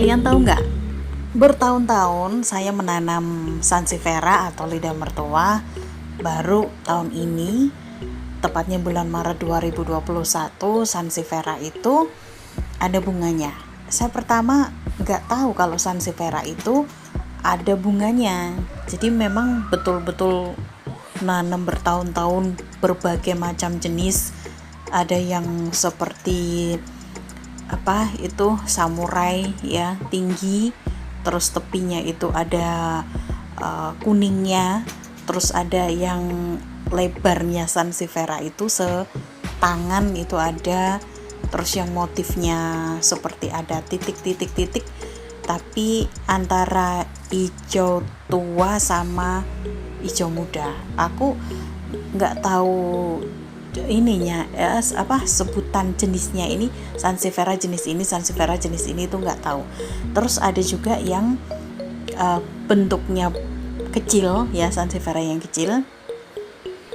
Kalian tahu nggak? Bertahun-tahun saya menanam sansevieria atau lidah mertua. Baru tahun ini, tepatnya bulan Maret 2021, sansevieria itu ada bunganya. Saya pertama nggak tahu kalau sansevieria itu ada bunganya. Jadi memang betul-betul nanam bertahun-tahun berbagai macam jenis. Ada yang seperti samurai ya, tinggi, terus tepinya itu ada kuningnya, terus ada yang lebarnya sansevieria itu setangan itu ada, terus yang motifnya seperti ada titik-titik-titik tapi antara hijau tua sama hijau muda. Aku nggak tahu ininya sebutan jenisnya, ini sansevieria jenis ini, sansevieria jenis ini, itu nggak tahu. Terus ada juga yang bentuknya kecil ya, sansevieria yang kecil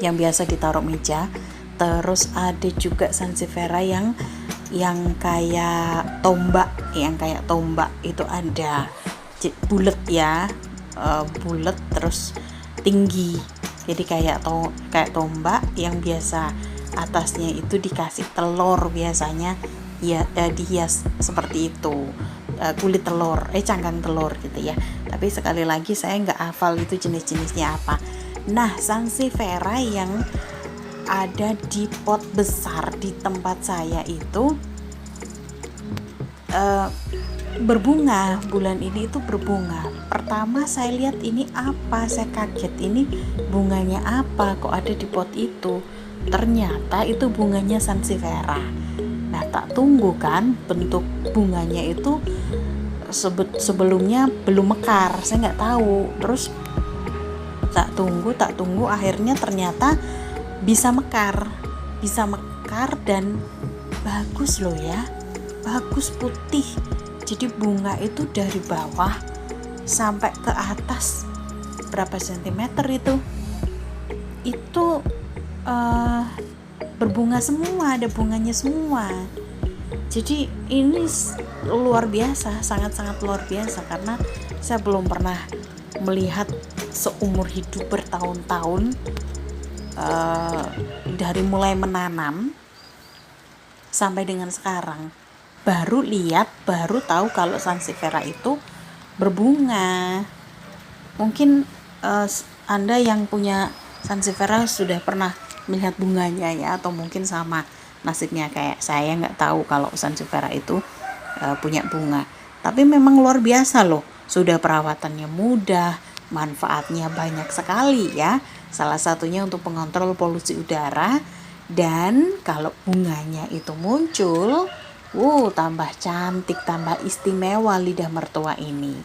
yang biasa ditaruh meja. Terus ada juga sansevieria yang kayak tombak, itu ada bulat ya, bulat terus tinggi. Jadi kayak tombak yang biasa atasnya itu dikasih telur, biasanya ya dihias seperti itu, kulit telur, cangkang telur gitu ya. Tapi sekali lagi saya nggak hafal itu jenis-jenisnya apa. Nah, sansevieria yang ada di pot besar di tempat saya itu berbunga. Bulan ini itu berbunga. Pertama saya lihat ini apa, saya kaget, ini bunganya apa kok ada di pot itu. Ternyata itu bunganya sansevieria. Nah, tak tunggu kan, bentuk bunganya itu sebelumnya belum mekar, saya nggak tahu. Terus tak tunggu akhirnya ternyata bisa mekar dan bagus loh ya, bagus, putih. Jadi bunga itu dari bawah sampai ke atas berapa sentimeter itu berbunga semua, ada bunganya semua. Jadi ini luar biasa, sangat-sangat luar biasa, karena saya belum pernah melihat seumur hidup bertahun-tahun, dari mulai menanam sampai dengan sekarang. Baru tahu kalau sansevieria itu berbunga. Mungkin Anda yang punya sansevieria sudah pernah melihat bunganya ya, atau mungkin sama nasibnya kayak saya, nggak tahu kalau sansevieria itu punya bunga. Tapi memang luar biasa loh, sudah perawatannya mudah, manfaatnya banyak sekali ya. Salah satunya untuk mengontrol polusi udara, dan kalau bunganya itu muncul, tambah cantik, tambah istimewa lidah mertua ini.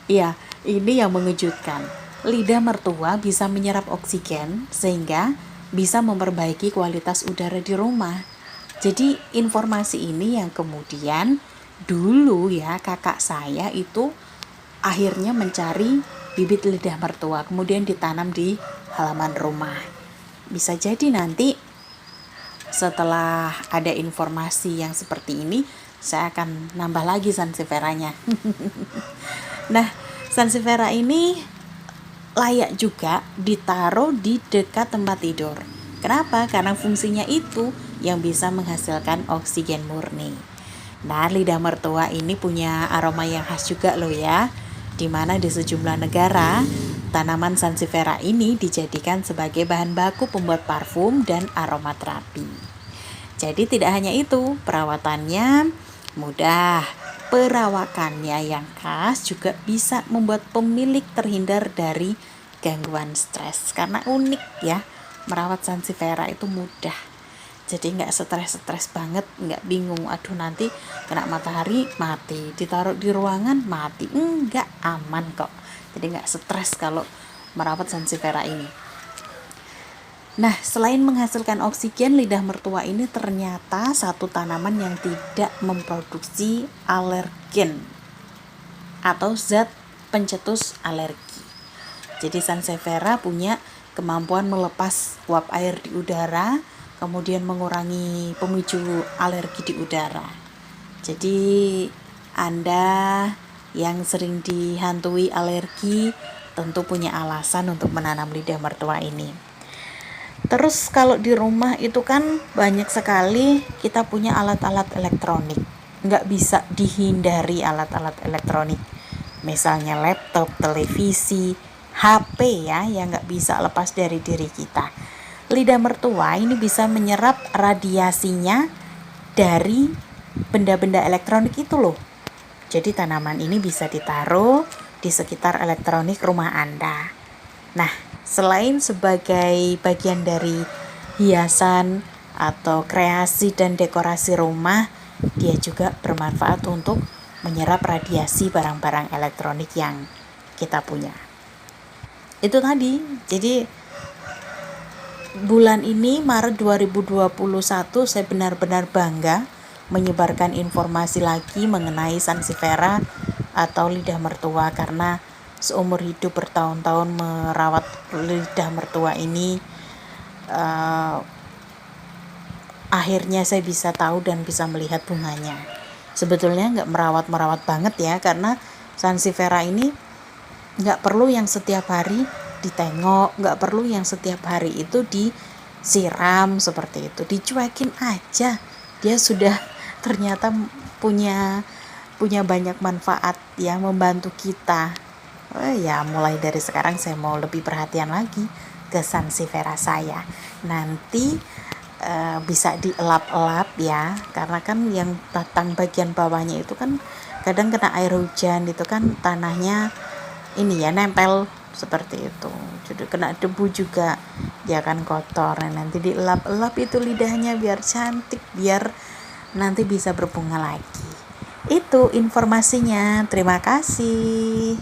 Ya, ini yang mengejutkan. Lidah mertua bisa menyerap oksigen sehingga bisa memperbaiki kualitas udara di rumah. Jadi informasi ini yang kemudian dulu ya kakak saya itu akhirnya mencari bibit lidah mertua, kemudian ditanam di halaman rumah. Bisa jadi nanti setelah ada informasi yang seperti ini, saya akan nambah lagi sansevierianya. Nah, sansevieria ini layak juga ditaruh di dekat tempat tidur. Kenapa? Karena fungsinya itu yang bisa menghasilkan oksigen murni. Nah, lidah mertua ini punya aroma yang khas juga loh ya, dimana di sejumlah negara tanaman sansevieria ini dijadikan sebagai bahan baku pembuat parfum dan aromaterapi. Jadi tidak hanya itu, perawatannya mudah, perawakannya yang khas juga bisa membuat pemilik terhindar dari gangguan stres. Karena unik ya, merawat sansevieria itu mudah. Jadi nggak stres banget, nggak bingung, aduh nanti kena matahari mati, ditaruh di ruangan mati. Enggak, aman kok. Jadi nggak stres kalau merawat sansevieria ini. Nah, selain menghasilkan oksigen, lidah mertua ini ternyata satu tanaman yang tidak memproduksi alergen atau zat pencetus alergi. Jadi sansevieria punya kemampuan melepas uap air di udara, kemudian mengurangi pemicu alergi di udara. Jadi Anda yang sering dihantui alergi tentu punya alasan untuk menanam lidah mertua ini. Terus kalau di rumah itu kan banyak sekali kita punya alat-alat elektronik. Nggak bisa dihindari alat-alat elektronik. Misalnya laptop, televisi, HP ya, yang nggak bisa lepas dari diri kita. Lidah mertua ini bisa menyerap radiasinya dari benda-benda elektronik itu loh. Jadi tanaman ini bisa ditaruh di sekitar elektronik rumah Anda. Nah, selain sebagai bagian dari hiasan atau kreasi dan dekorasi rumah, dia juga bermanfaat untuk menyerap radiasi barang-barang elektronik yang kita punya. Itu tadi. Jadi bulan ini Maret 2021 saya benar-benar bangga menyebarkan informasi lagi mengenai Sansevieria atau lidah mertua, karena seumur hidup bertahun-tahun merawat lidah mertua ini, akhirnya saya bisa tahu dan bisa melihat bunganya. Sebetulnya nggak merawat banget ya, karena Sansevieria ini nggak perlu yang setiap hari ditengok, nggak perlu yang setiap hari itu disiram seperti itu, dicuekin aja dia sudah ternyata punya banyak manfaat ya, membantu kita. Ya mulai dari sekarang saya mau lebih perhatian lagi ke Sansevieria saya. Nanti bisa dielap-elap ya, karena kan yang batang bagian bawahnya itu kan kadang kena air hujan, itu kan tanahnya ini ya nempel seperti itu, jadi kena debu juga dia kan kotor. Nah, nanti dielap-elap itu lidahnya biar cantik, biar nanti bisa berbunga lagi. Itu informasinya, terima kasih.